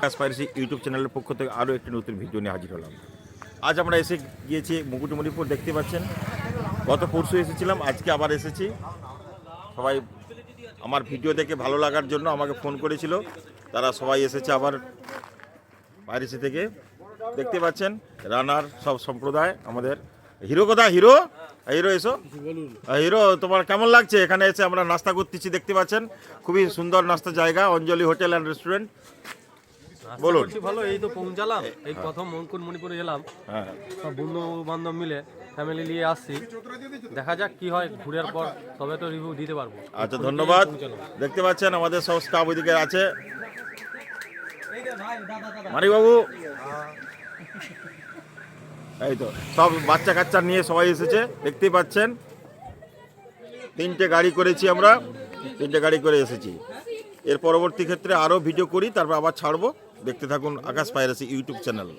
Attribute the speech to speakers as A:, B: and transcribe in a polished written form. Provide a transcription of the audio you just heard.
A: আকাশ piracy YouTube চ্যানেলের পক্ষ থেকে আরও একটি নতুন ভিডিও নিয়ে হাজির হলাম। আজ আমরা এসে গিয়েছি মুকুটমণিপুর, দেখতে পাচ্ছেন। গত পরশু এসেছিলাম, আজকে আবার এসেছি। সবাই আমার ভিডিও দেখে ভালো লাগার জন্য আমাকে ফোন করেছিল, তারা সবাই এসেছে আবার পাইরেসি থেকে। দেখতে পাচ্ছেন রানার সব সম্প্রদায়। আমাদের হিরো কোথায়? হিরো হিরো এসো। হিরো, তোমার কেমন লাগছে? এখানে এসে আমরা নাস্তা করতেছি, দেখতে পাচ্ছেন। খুবই সুন্দর নাস্তা জায়গা, অঞ্জলি হোটেল অ্যান্ড রেস্টুরেন্ট। বলুন।
B: ভালো, এই তো পৌঁছালাম, এই প্রথম মুকুটমণিপুরে এলাম।
A: হ্যাঁ,
B: সব বন্ধু বান্ধব মিলে ফ্যামিলি নিয়ে আসছি, দেখা যাক কি হয়। ঘুরের পর তবে তো রিভিউ দিতে পারবো।
A: আচ্ছা, ধন্যবাদ। দেখতে পাচ্ছেন আমাদের সব স্টাফ ওইদিকে আছে। মানিকবাবু, এই তো সব বাচ্চা কাচ্চা নিয়ে সবাই এসেছে, দেখতেই পাচ্ছেন। 3টে গাড়ি করেছি আমরা, 3টে গাড়ি করে এসেছি। এর পরবর্তী ক্ষেত্রে আরও ভিডিও করি, তারপর আবার ছাড়বো। দেখতে থাকুন আকাশ পাইরেসি ইউটিউব চ্যানেল।